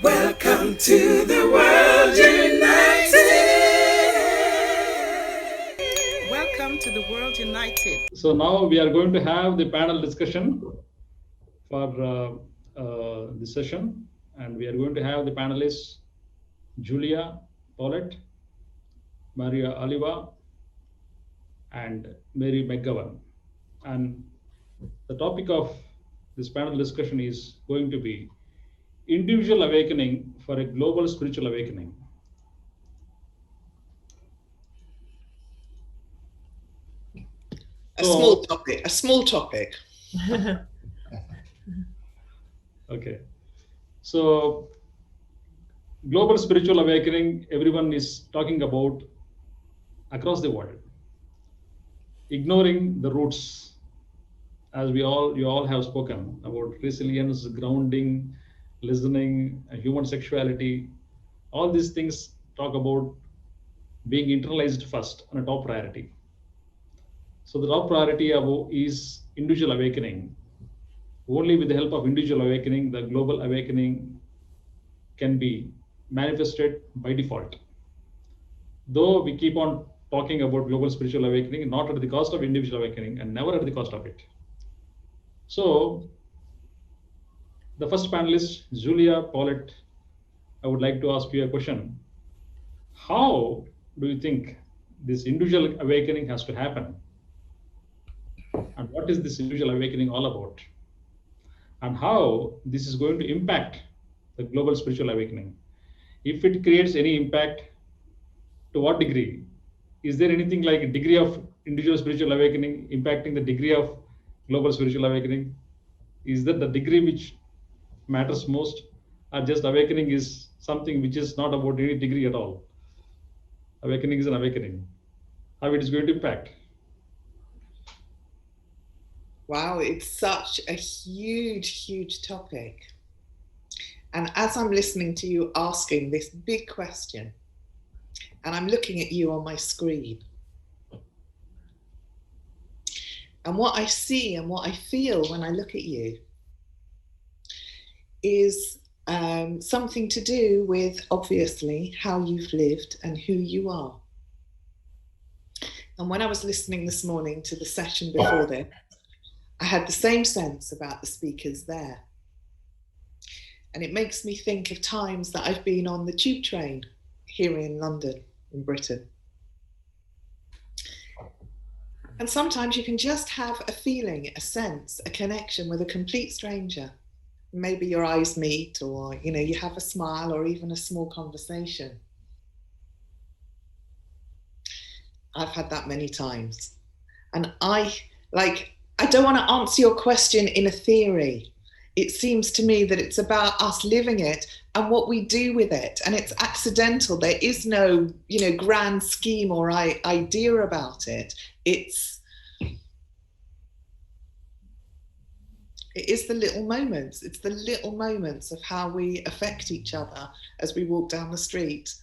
Welcome to the World United. Welcome to the World United. So now we are going to have the panel discussion for this session, and we are going to have the panelists Julia, Paulette, Maria Oliva, and Mary McGovern. And the topic of this panel discussion is going to be individual awakening for a global spiritual awakening. A small topic. Okay. So global spiritual awakening, everyone is talking about across the world, ignoring the roots, as you all have spoken about resilience, grounding, listening, human sexuality. All these things talk about being internalized first on a top priority. So the top priority is individual awakening. Only with the help of individual awakening, the global awakening can be manifested by default. Though we keep on talking about global spiritual awakening, not at the cost of individual awakening and never at the cost of it. So the first panelist, Julia, Paulette, I would like to ask you a question. How do you think this individual awakening has to happen? And what is this individual awakening all about? And how this is going to impact the global spiritual awakening? If it creates any impact, to what degree? Is there anything like a degree of individual spiritual awakening impacting the degree of global spiritual awakening? Is that the degree which matters most, or just awakening is something which is not about any degree at all? Awakening is an awakening. How it is going to impact? Wow, it's such a huge topic. And as I'm listening to you asking this big question, and I'm looking at you on my screen, and what I see and what I feel when I look at you is something to do with, obviously, how you've lived and who you are. And when I was listening this morning to the session before this, I had the same sense about the speakers there. And it makes me think of times that I've been on the tube train here in London, in Britain. And sometimes you can just have a feeling, a sense, a connection with a complete stranger. Maybe your eyes meet, or you have a smile, or even a small conversation. I've had that many times. And I don't want to answer your question in a theory. It seems to me that it's about us living it and what we do with it. And it's accidental. There is no, grand scheme or idea about it. It is the little moments. It's the little moments of how we affect each other as we walk down the street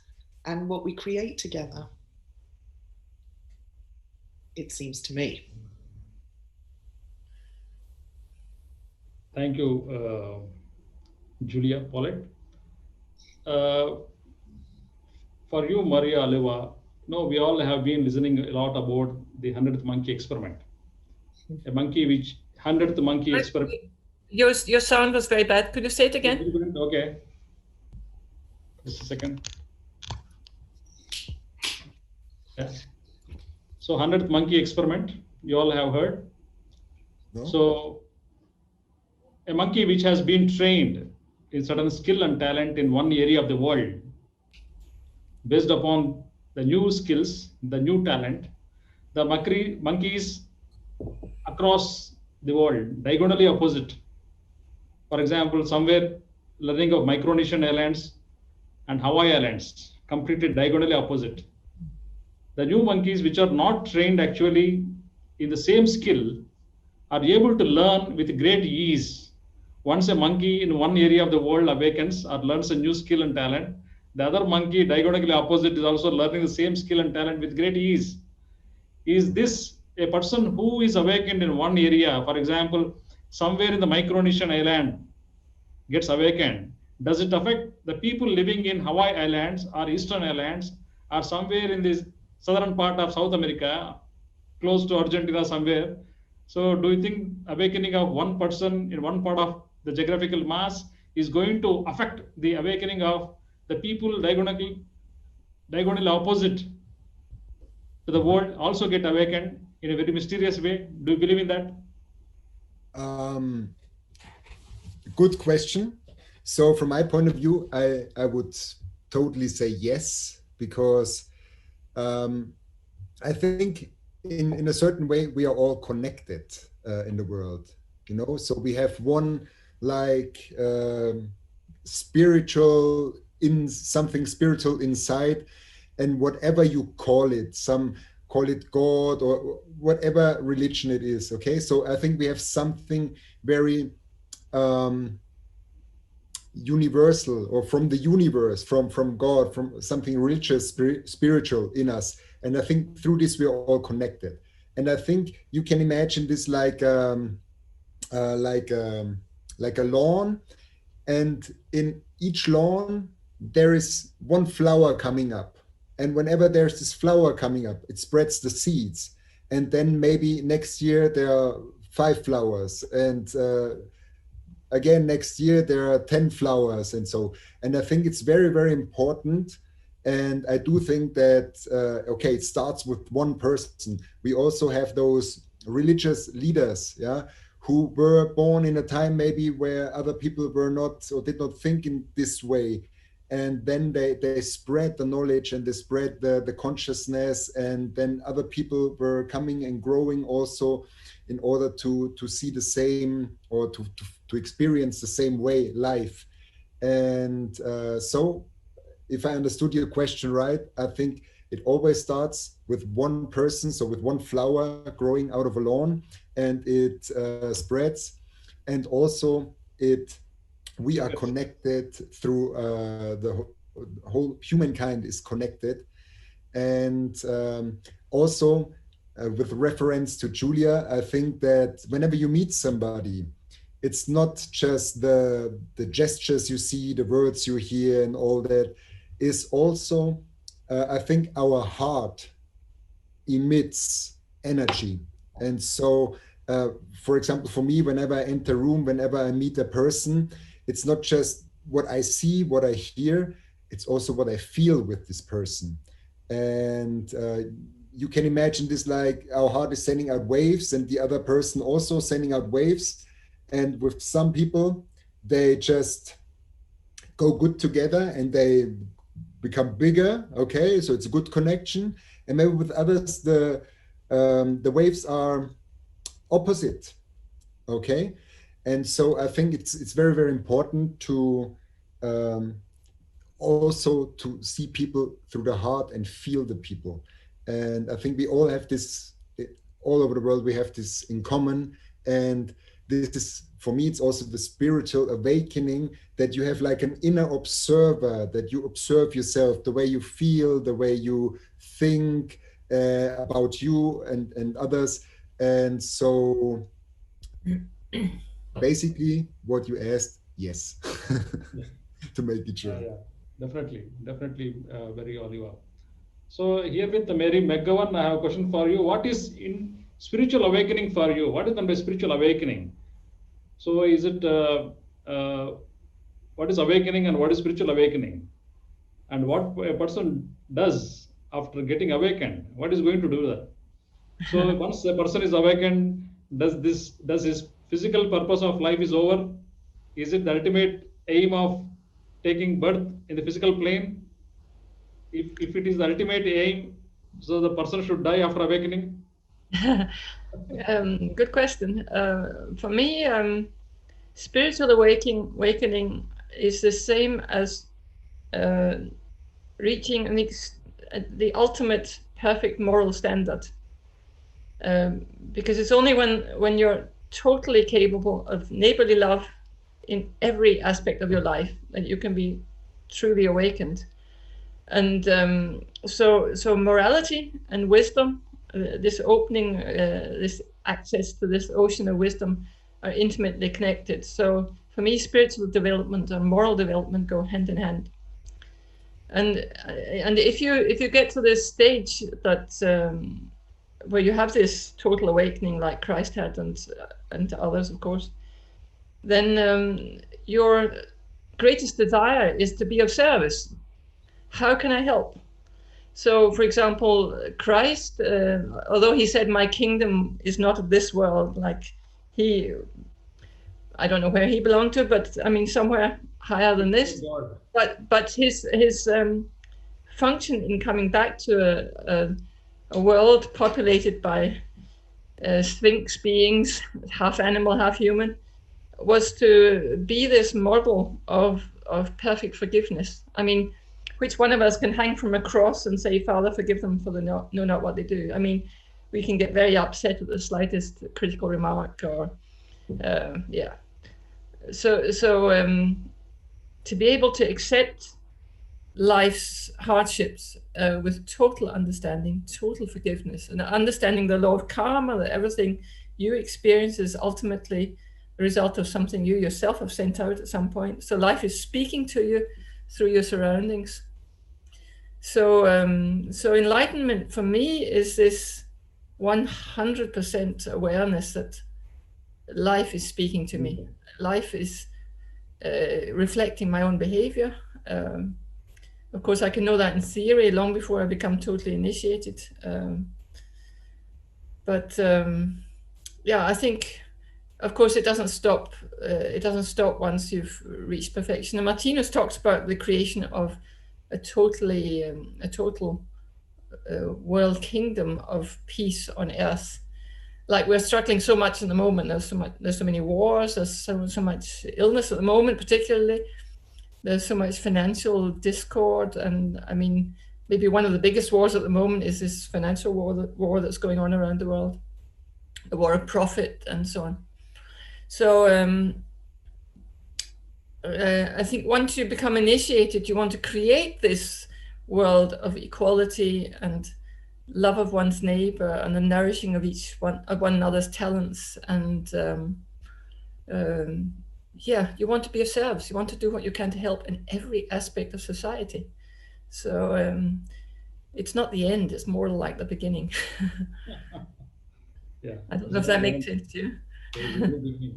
and what we create together. It seems to me. Thank you, Julia, Paulette. For you, Maria Oliva, we all have been listening a lot about the 100th monkey experiment. A monkey 100th monkey experiment. Your sound was very bad. Could you say it again? Okay. Just a second. Yeah. So 100th monkey experiment, you all have heard. No. So a monkey which has been trained in certain skill and talent in one area of the world, based upon the new skills, the new talent, the monkeys across the world, diagonally opposite. For example, somewhere learning of Micronesian Islands and Hawaii Islands, completely diagonally opposite. The new monkeys which are not trained actually in the same skill are able to learn with great ease. Once a monkey in one area of the world awakens or learns a new skill and talent, the other monkey diagonally opposite is also learning the same skill and talent with great ease. Is this a person who is awakened in one area, for example, somewhere in the Micronesian island gets awakened, Does it affect the people living in Hawaii Islands or Eastern Islands or somewhere in this southern part of South America, close to Argentina somewhere? So do you think awakening of one person in one part of the geographical mass is going to affect the awakening of the people diagonally opposite to the world also get awakened in a very mysterious way? Do you believe in that? Good question. So from my point of view, I would totally say yes, because I think in a certain way we are all connected in the world, you know. So we have one like spiritual something spiritual inside, and whatever you call it, some call it God or whatever religion it is. Okay, so I think we have something very universal, or from the universe, from God, from something religious, spiritual in us. And I think through this we are all connected. And I think you can imagine this like a lawn, and in each lawn there is one flower coming up. And whenever there's this flower coming up, it spreads the seeds. And then maybe next year there are 5 flowers, and again next year there are 10 flowers, and so. And I think it's very, very important. And I do think that okay, it starts with one person. We also have those religious leaders, yeah, who were born in a time maybe where other people were not, or did not think in this way. And then they spread the knowledge, and they spread the consciousness, and then other people were coming and growing also in order to see the same, or to experience the same way life. And so if I understood your question right, I think it always starts with one person, so with one flower growing out of a lawn, and it spreads. And also we are connected through the whole humankind is connected. And also with reference to Julia, I think that whenever you meet somebody, it's not just the gestures you see, the words you hear and all that. Is also, I think our heart emits energy. And so, for example, for me, whenever I enter a room, whenever I meet a person, it's not just what I see, what I hear, it's also what I feel with this person. And you can imagine this like our heart is sending out waves, and the other person also sending out waves. And with some people, they just go good together and they become bigger. Okay, so it's a good connection. And maybe with others, the waves are opposite. Okay, and so I think it's very, very important to also to see people through the heart and feel the people. And I think we all have this, all over the world we have this in common. And this is, for me, it's also the spiritual awakening, that you have like an inner observer, that you observe yourself, the way you feel, the way you think about you and others. And so basically what you asked, yes, to make it true. Yeah, definitely, very Oliva. So here with Mary McGowan, I have a question for you. What is in spiritual awakening for you? What is meant by spiritual awakening? So is it, what is awakening and what is spiritual awakening? And what a person does after getting awakened, what is going to do that? So once a person is awakened, does his physical purpose of life is over? Is it the ultimate aim of taking birth in the physical plane? If it is the ultimate aim, so the person should die after awakening? Good question. For me, spiritual awakening is the same as reaching the ultimate perfect moral standard. Because it's only when you're totally capable of neighborly love in every aspect of your life that you can be truly awakened. And so morality and wisdom, this opening, this access to this ocean of wisdom, are intimately connected. So For me, spiritual development and moral development go hand in hand. And if you get to this stage that where you have this total awakening like Christ had, and others, of course, then your greatest desire is to be of service. How can I help? So, for example, Christ, although he said, "My kingdom is not of this world," like I don't know where he belonged to, but I mean somewhere higher than this. But his function in coming back to a world populated by sphinx beings, half animal, half human, was to be this model of perfect forgiveness. I mean, which one of us can hang from a cross and say, "Father, forgive them, for they know not what they do"? I mean, we can get very upset at the slightest critical remark, or yeah. So to be able to accept life's hardships with total understanding, total forgiveness, and understanding the law of karma, that everything you experience is ultimately the result of something you yourself have sent out at some point. So life is speaking to you through your surroundings. So enlightenment for me is this 100% awareness that life is speaking to me. Life is reflecting my own behavior. Of course, I can know that in theory long before I become totally initiated. Yeah, I think, of course, it doesn't stop. It doesn't stop once you've reached perfection. And Martinus talks about the creation of a total world kingdom of peace on earth. Like, we're struggling so much in the moment. There's so many wars. There's so much illness at the moment, particularly. There's so much financial discord, and I mean, maybe one of the biggest wars at the moment is this financial war that's going on around the world, the war of profit and so on. So I think once you become initiated, you want to create this world of equality and love of one's neighbor and the nourishing of one another's talents, and yeah, you want to be of service. You want to do what you can to help in every aspect of society. So it's not the end, it's more like the beginning. Yeah. I don't know if that makes sense to you.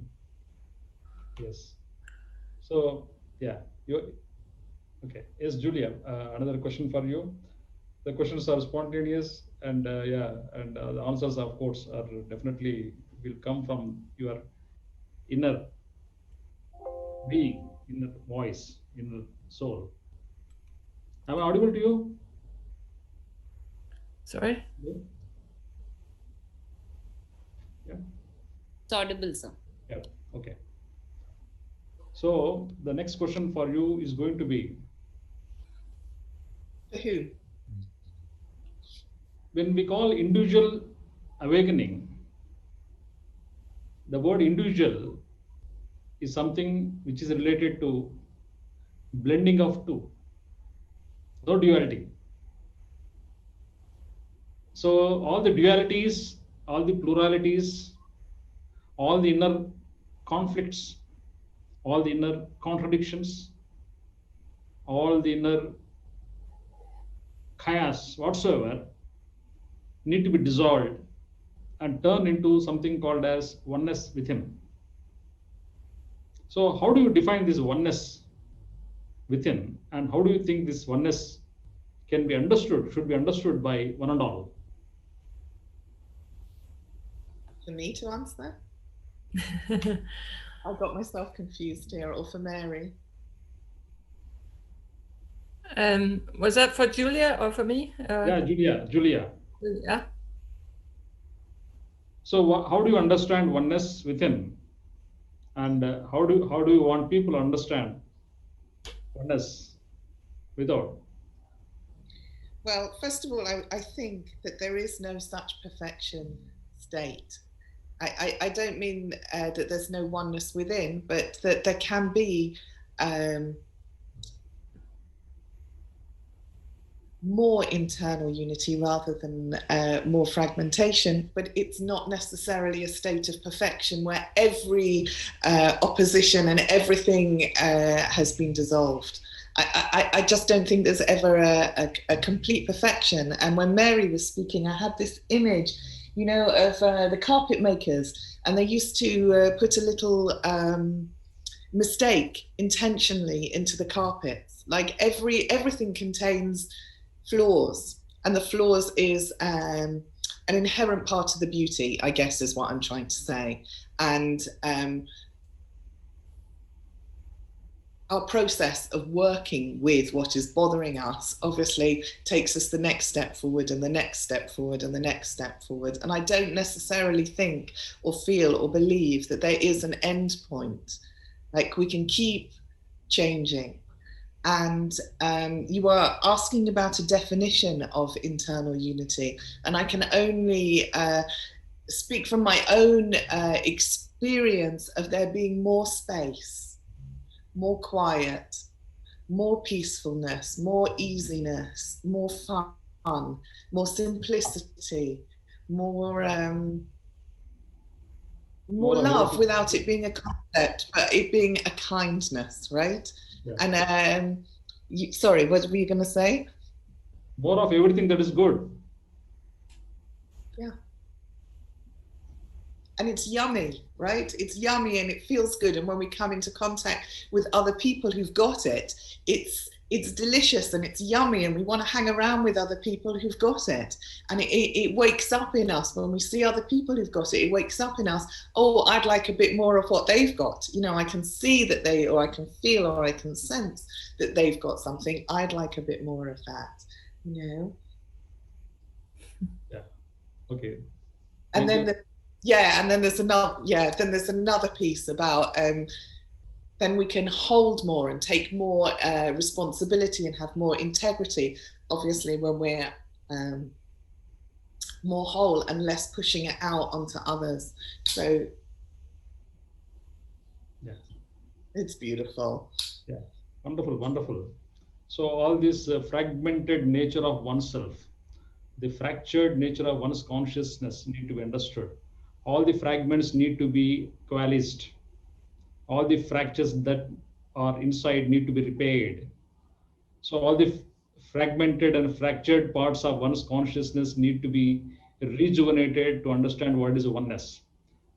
Yes. So, yeah. Okay. Yes, Julia, another question for you. The questions are spontaneous, and yeah, and the answers, of course, are definitely will come from your inner being, inner voice, inner soul. Am I audible to you? Sorry? Yeah. It's audible, sir. Yeah. Okay. So the next question for you is going to be, Who? when we call individual awakening, the word individual is something which is related to blending of two, no duality. So all the dualities, all the pluralities, all the inner conflicts, all the inner contradictions, all the inner chaos whatsoever need to be dissolved and turn into something called as oneness within. So how do you define this oneness within, and how do you think this oneness can be understood, should be understood by one and all? For me to answer? I got myself confused here, or for Mary? Was that for Julia or for me? Yeah, Julia. Yeah. So how do you understand oneness within, and how do you want people to understand oneness without? Well, first of all, I think that there is no such perfection state. I don't mean that there's no oneness within, but that there can be more internal unity rather than more fragmentation, but it's not necessarily a state of perfection where every opposition and everything has been dissolved. I just don't think there's ever a complete perfection. And when Mary was speaking, I had this image, you know, of the carpet makers, and they used to put a little mistake intentionally into the carpets. Like everything contains flaws, and the flaws is an inherent part of the beauty, I guess, is what I'm trying to say. And our process of working with what is bothering us obviously takes us the next step forward and the next step forward and the next step forward. And I don't necessarily think or feel or believe that there is an end point. Like, we can keep changing. And you were asking about a definition of internal unity, and I can only speak from my own experience of there being more space, more quiet, more peacefulness, more easiness, more fun, more simplicity, more love, without it being a concept, but it being a kindness, right? Yeah. And sorry, what were you going to say? More of everything that is good. Yeah. And it's yummy, right? It's yummy and it feels good. And when we come into contact with other people who've got it, it's delicious and it's yummy, and we want to hang around with other people who've got it. And it wakes up in us when we see other people who've got it. It wakes up in us, oh, I'd like a bit more of what they've got. You know, I can see that or I can feel, or I can sense that they've got something. I'd like a bit more of that, you know? Yeah, okay. And then there's another piece about then we can hold more and take more responsibility and have more integrity, obviously, when we're more whole and less pushing it out onto others. So yeah, it's beautiful. Yeah, wonderful, wonderful. So all this fragmented nature of oneself, the fractured nature of one's consciousness need to be understood. All the fragments need to be coalesced. All the fractures that are inside need to be repaired. So all the fragmented and fractured parts of one's consciousness need to be rejuvenated to understand what is oneness.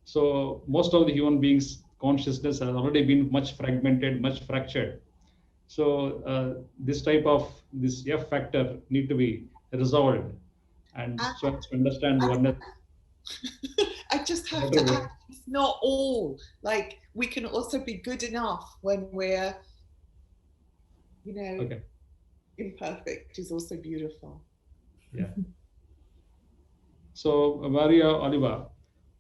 So most of the human beings' consciousness has already been much fragmented, much fractured. So this type of this F factor need to be resolved, and so as to understand the oneness. I just have to add, it's not all. Like, we can also be good enough when we're, you know, okay. Imperfect is also beautiful. Yeah. So Maria, Oliva,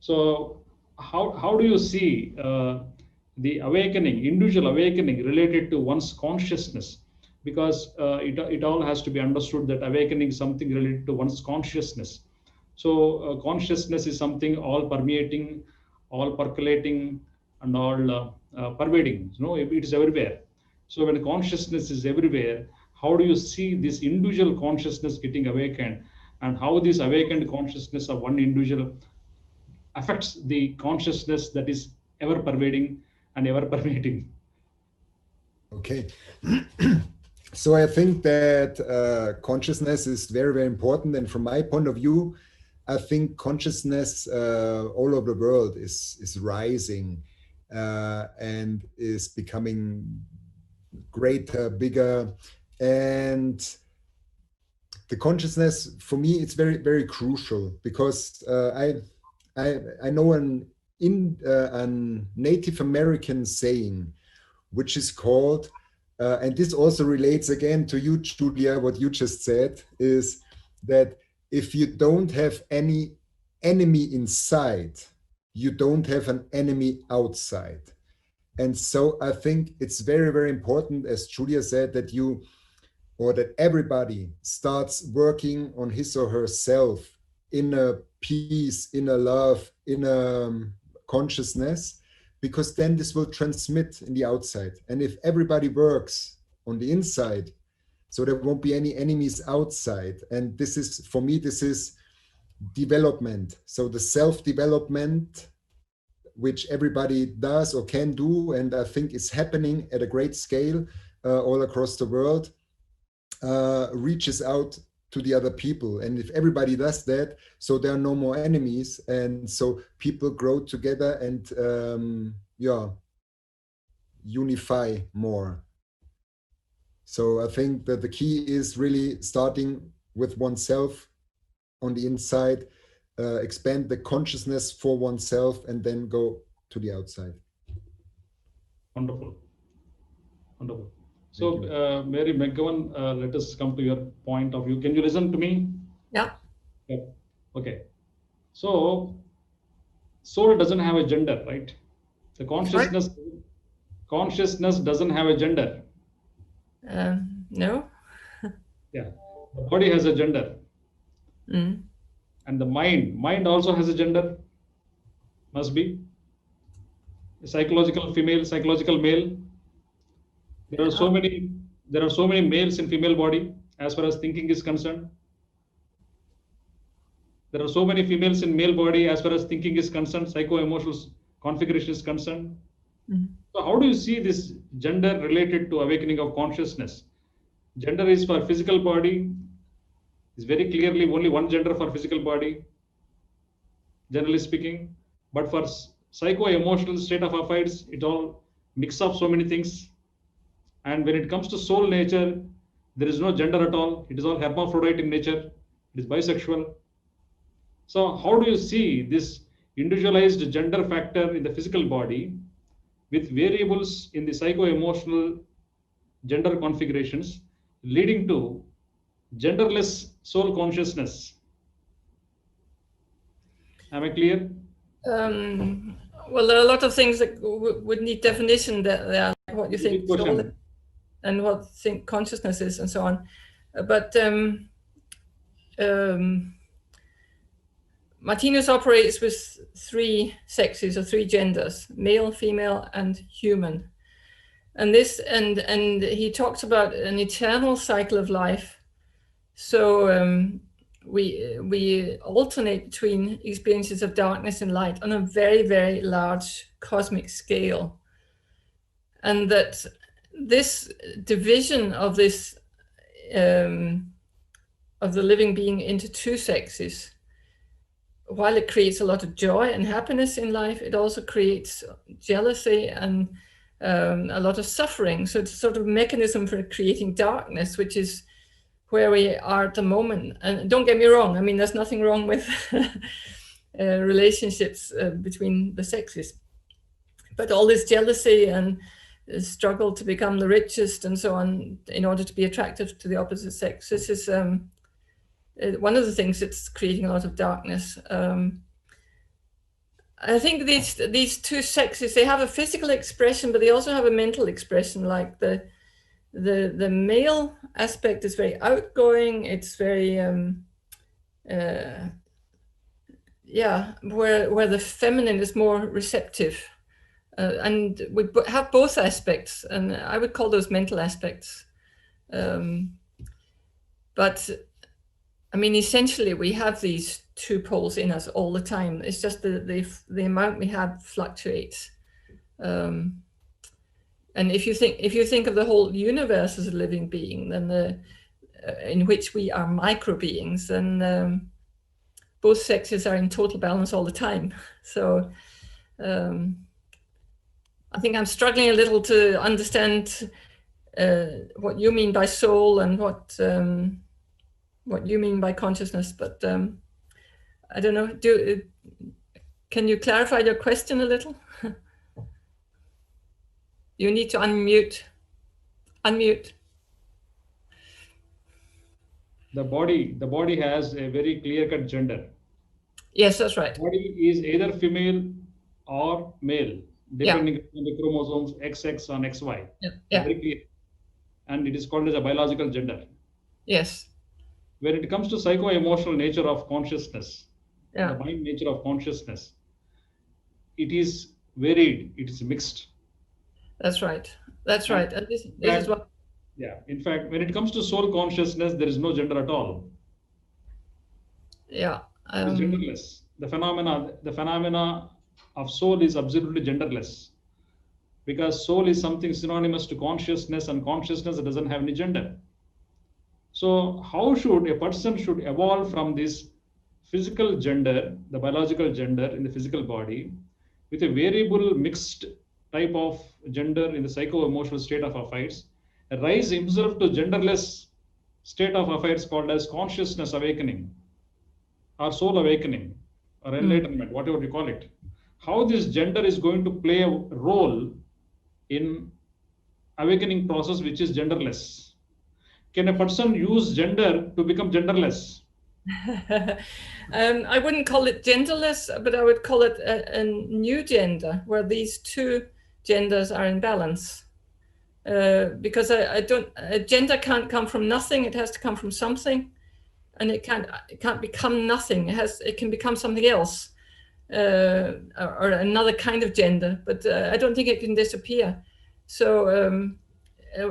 so how do you see the awakening, individual awakening related to one's consciousness? Because it all has to be understood that awakening is something related to one's consciousness. So consciousness is something all permeating, all percolating, and all pervading. You know, it is everywhere. So when consciousness is everywhere, how do you see this individual consciousness getting awakened, and how this awakened consciousness of one individual affects the consciousness that is ever pervading and ever permeating? Okay. So I think that consciousness is very, very important. And from my point of view, I think consciousness all over the world is rising and is becoming greater, bigger. And the consciousness, for me, it's very, very crucial, because I know an Native American saying, which is called, and this also relates again to you, Julia, what you just said, is that if you don't have any enemy inside, you don't have an enemy outside. And so I think it's very, very important, as Julia said, that that everybody starts working on his or herself in a peace, in a love, in a consciousness, because then this will transmit in the outside. And if everybody works on the inside, So there won't be any enemies outside. And this is, for me, this is development. So the self-development, which everybody does or can do, and I think is happening at a great scale all across the world, reaches out to the other people. And if everybody does that, so there are no more enemies, and so people grow together and unify more. So I think that the key is really starting with oneself on the inside, expand the consciousness for oneself, and then go to the outside. Wonderful. Wonderful. So, Mary McGowan, let us come to your point of view. Can you listen to me? Yeah. Okay. So, soul doesn't have a gender, right? The consciousness doesn't have a gender. No. Yeah. The body has a gender. Mm. And the mind also has a gender. Must be. Psychological female, psychological male. There are so many males in female body as far as thinking is concerned. There are so many females in male body as far as thinking is concerned, psycho-emotional configuration is concerned. Mm-hmm. So how do you see this gender related to awakening of consciousness? Gender is for physical body, is very clearly only one gender for physical body, generally speaking. But for psycho-emotional state of affairs, it all mix up so many things. And when it comes to soul nature, there is no gender at all. It is all hermaphrodite in nature. It is bisexual. So how do you see this individualized gender factor in the physical body with variables in the psycho-emotional gender configurations leading to genderless soul consciousness? Am I clear? Well, there are a lot of things that would need definition. That what you think soul is and what think consciousness is, and so on. But Martinez operates with 3 sexes or 3 genders: male, female, and human. And this, and he talks about an eternal cycle of life. So we alternate between experiences of darkness and light on a very, very large cosmic scale, and that this division of this of the living being into 2 sexes, while it creates a lot of joy and happiness in life, it also creates jealousy and a lot of suffering. So it's sort of a mechanism for creating darkness, which is where we are at the moment. And don't get me wrong, I mean, there's nothing wrong with relationships between the sexes. But all this jealousy and struggle to become the richest and so on in order to be attractive to the opposite sex, this is one of the things that's creating a lot of darkness. I think these 2 sexes, they have a physical expression, but they also have a mental expression. Like the male aspect is very outgoing. It's very where the feminine is more receptive, and we have both aspects, and I would call those mental aspects. But I mean, essentially, we have these 2 poles in us all the time. It's just the amount we have fluctuates. And if you think of the whole universe as a living being, then in which we are micro beings, then both sexes are in total balance all the time. So I think I'm struggling a little to understand what you mean by soul and what you mean by consciousness, but I don't know. Can you clarify your question a little? You need to unmute. The body has a very clear-cut gender. Yes, that's right. The body is either female or male, depending on the chromosomes XX on XY. Yeah. Very clear. And it is called as a biological gender. Yes. When it comes to psycho-emotional nature of consciousness, the mind nature of consciousness, it is varied, it is mixed. That's right. And this is what. Yeah. In fact, when it comes to soul consciousness, there is no gender at all. Yeah. It is genderless. The phenomena of soul is absolutely genderless, because soul is something synonymous to consciousness, and consciousness doesn't have any gender. So how should a person should evolve from this physical gender, the biological gender in the physical body, with a variable mixed type of gender in the psycho-emotional state of affairs, rise himself to genderless state of affairs called as consciousness awakening, or soul awakening, or enlightenment, whatever you call it. How this gender is going to play a role in awakening process which is genderless? Can a person use gender to become genderless? I wouldn't call it genderless, but I would call it a new gender where these two genders are in balance. Because I don't, gender can't come from nothing. It has to come from something, and it can't become nothing. It can become something else, or another kind of gender. But I don't think it can disappear. So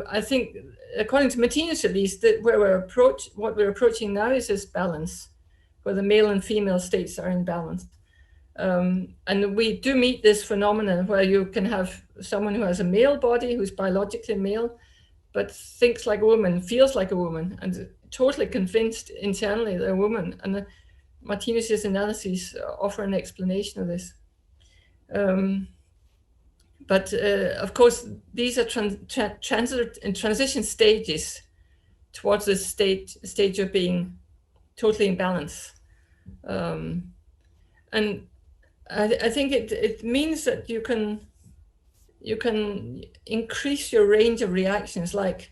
I think, according to Martinez at least, that what we're approaching now is this balance, where the male and female states are in balance. And we do meet this phenomenon where you can have someone who has a male body, who's biologically male, but thinks like a woman, feels like a woman, and totally convinced internally they're a woman. And Martinez's analyses offer an explanation of this. But of course, these are transition stages towards this stage of being totally in balance. And I think it means that you can increase your range of reactions. Like,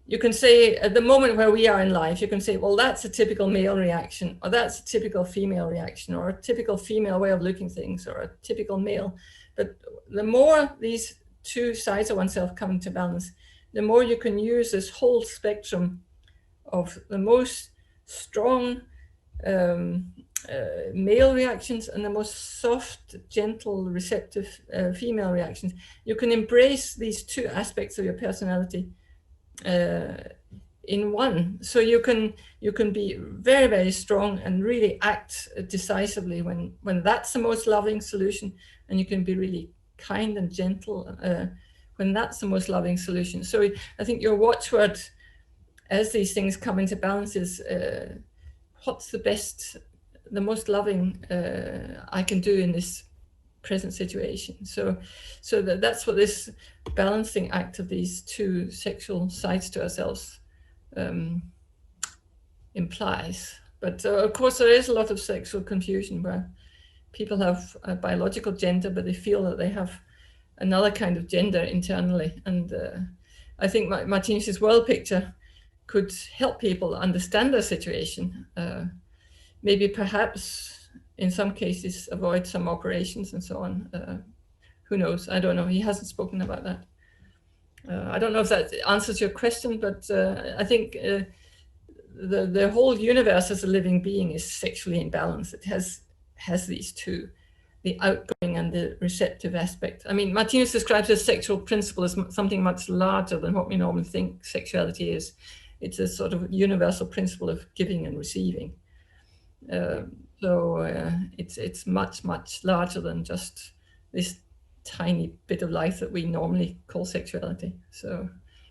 you can say, at the moment where we are in life, you can say, well, that's a typical male reaction, or that's a typical female reaction, or a typical female way of looking things, or a typical male. But the more these two sides of oneself come into balance, the more you can use this whole spectrum of the most strong male reactions and the most soft, gentle, receptive female reactions. You can embrace these two aspects of your personality in one. So you can be very, very strong and really act decisively when that's the most loving solution, and you can be really kind and gentle when that's the most loving solution. So I think your watchword as these things come into balance is what's the most loving I can do in this present situation. So that's what this balancing act of these two sexual sides to ourselves implies. But of course, there is a lot of sexual confusion where people have a biological gender, but they feel that they have another kind of gender internally. And I think Martinez's world picture could help people understand their situation. Maybe perhaps in some cases avoid some operations and so on. Who knows? I don't know. He hasn't spoken about that. I don't know if that answers your question, but I think the whole universe as a living being is sexually in balance. It has these two, the outgoing and the receptive aspect. I mean, Martinez describes the sexual principle as something much larger than what we normally think sexuality is. It's a sort of universal principle of giving and receiving. So it's much, much larger than just this tiny bit of life that we normally call sexuality. So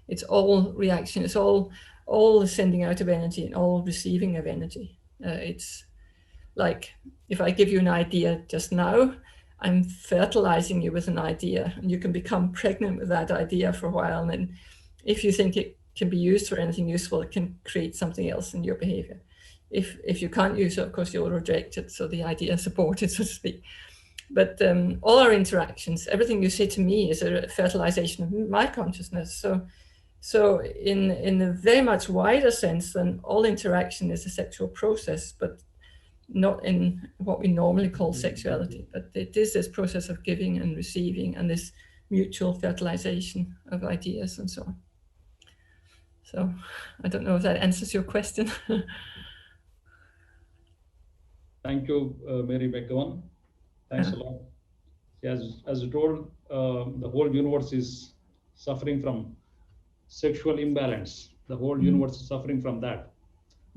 it's all reaction, it's all the sending out of energy and all receiving of energy. It's like, if I give you an idea just now, I'm fertilizing you with an idea, and you can become pregnant with that idea for a while. And then if you think it can be used for anything useful, it can create something else in your behavior. If you can't use it, of course, you'll reject it. So the idea is aborted, so to speak. But all our interactions, everything you say to me is a fertilization of my consciousness. So in a very much wider sense than all interaction is a sexual process, but not in what we normally call sexuality. But it is this process of giving and receiving and this mutual fertilization of ideas and so on. So I don't know if that answers your question. Thank you, Mary McGowan. Thanks a lot. As you told, the whole universe is suffering from sexual imbalance. The whole universe is suffering from that.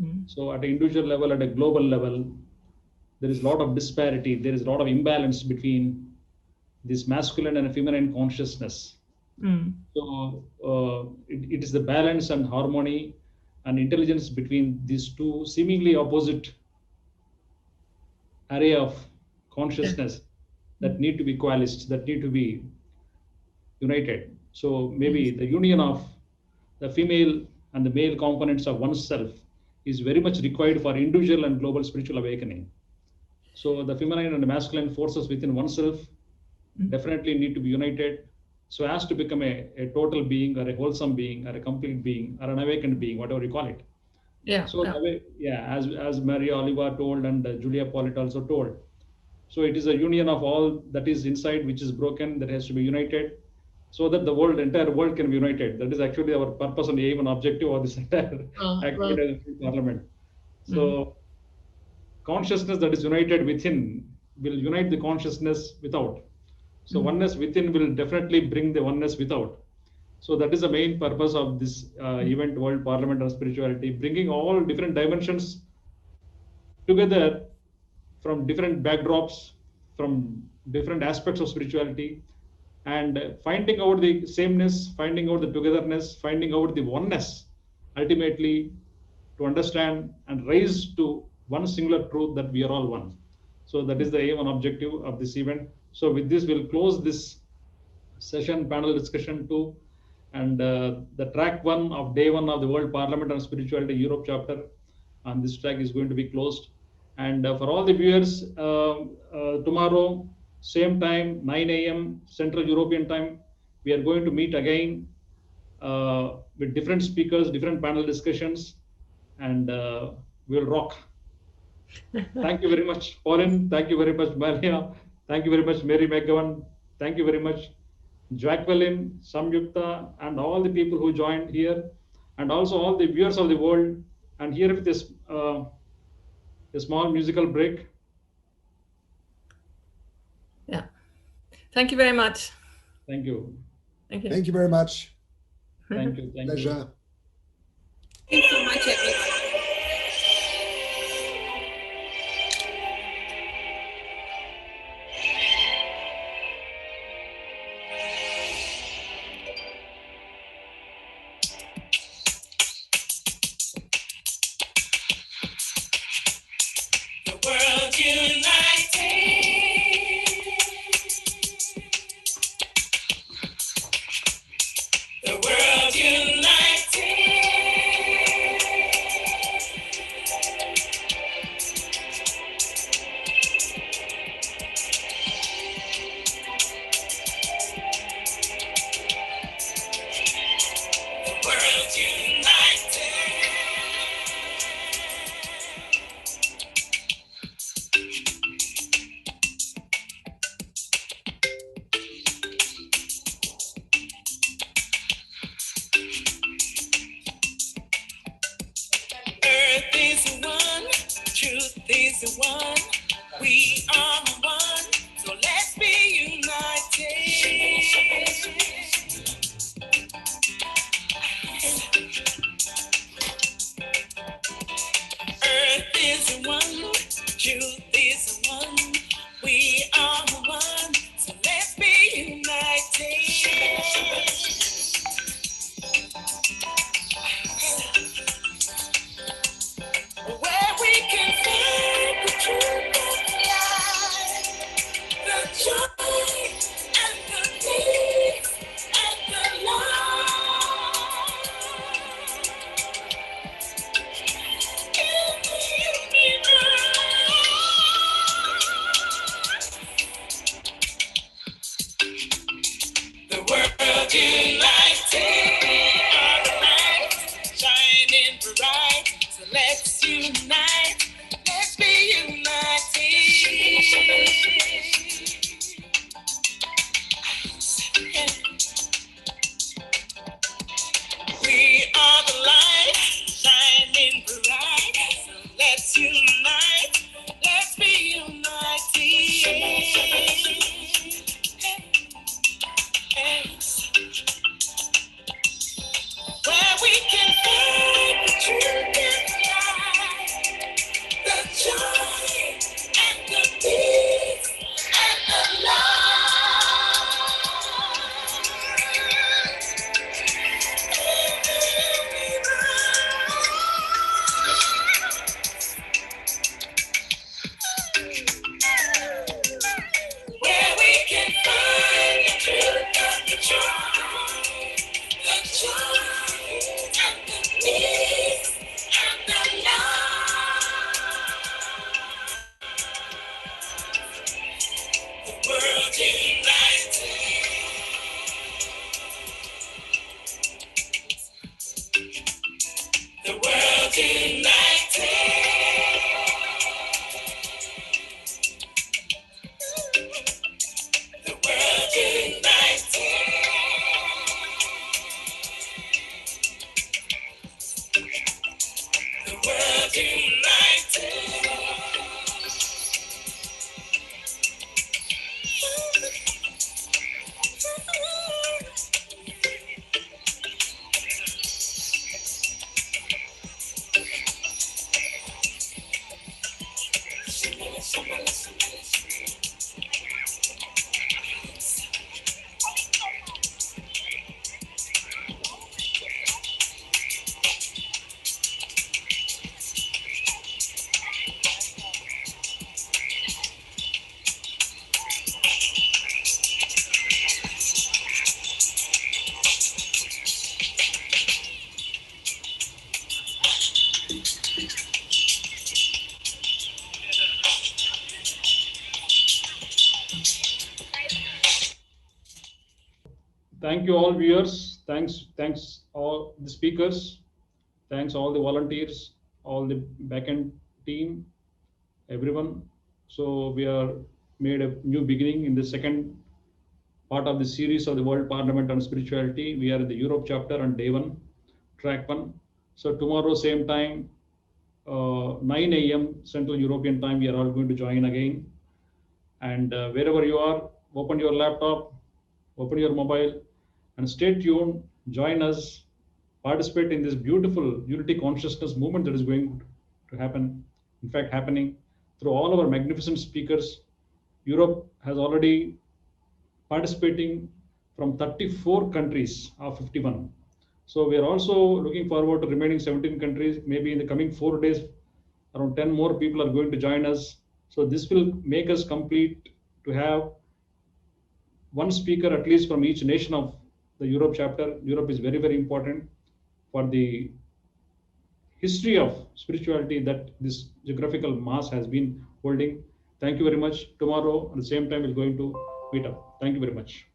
Mm. So at an individual level, at a global level, there is a lot of disparity. There is a lot of imbalance between this masculine and feminine consciousness. Mm. So it is the balance and harmony and intelligence between these two seemingly opposite array of consciousness that need to be coalesced, that need to be united. So maybe the union of the female and the male components of oneself is very much required for individual and global spiritual awakening. So the feminine and the masculine forces within oneself definitely need to be united so as to become a total being or a wholesome being or a complete being or an awakened being, whatever you call it. Yeah. So as Maria Oliva told and Julia Paulette also told. So it is a union of all that is inside which is broken that has to be united so that the entire world can be united. That is actually our purpose and aim and objective of this entire activity of the Parliament. So consciousness that is united within will unite the consciousness without. So oneness within will definitely bring the oneness without. So that is the main purpose of this event, World Parliament on Spirituality, bringing all different dimensions together from different backdrops, from different aspects of spirituality, and finding out the sameness, finding out the togetherness, finding out the oneness, ultimately to understand and raise to one singular truth that we are all one. So that is the aim and objective of this event. So with this, we'll close this session, panel discussion 2, and the track 1 of day 1 of the World Parliament on Spirituality Europe chapter on this track is going to be closed. And for all the viewers, tomorrow, same time, 9 a.m. Central European time, we are going to meet again with different speakers, different panel discussions, and we'll rock. Thank you very much, Pauline. Thank you very much, Maria. Thank you very much, Mary McGowan. Thank you very much, Jacqueline, Samyukta, and all the people who joined here, and also all the viewers of the world. And here with this a small musical break. Yeah. Thank you very much. Thank you. Thank you. Thank you very much. Thank you. Thank Pleasure. you. Thank you so much, everyone. The world united. The world united. The world united. Earth is one, truth is one. We are one, so let's be united. Earth is one, truth is one. We are one, so let's be united. Where we can find the truth and the light, the joy and the peace and the love. In the universe, the world united. Our light shining bright, so let's unite. Let's be united. We are the light shining bright, so let's unite. Let's be united. Thank you all viewers. Thanks all the speakers. Thanks all the volunteers, all the backend team, everyone. So we are made a new beginning in the second part of the series of the World Parliament on Spirituality. We are in the Europe chapter on day 1, track 1. So tomorrow same time, 9 a.m. Central European time, we are all going to join again. And wherever you are, open your laptop, open your mobile, and stay tuned. Join us, participate in this beautiful unity consciousness movement that is going to happen, in fact happening through all our magnificent speakers. Europe has already participating from 34 countries of 51. So we are also looking forward to remaining 17 countries. Maybe in the coming 4 days, around 10 more people are going to join us. So this will make us complete to have one speaker at least from each nation of the Europe chapter. Europe is very, very important for the history of spirituality that this geographical mass has been holding. Thank you very much. Tomorrow at the same time we're going to meet up. Thank you very much.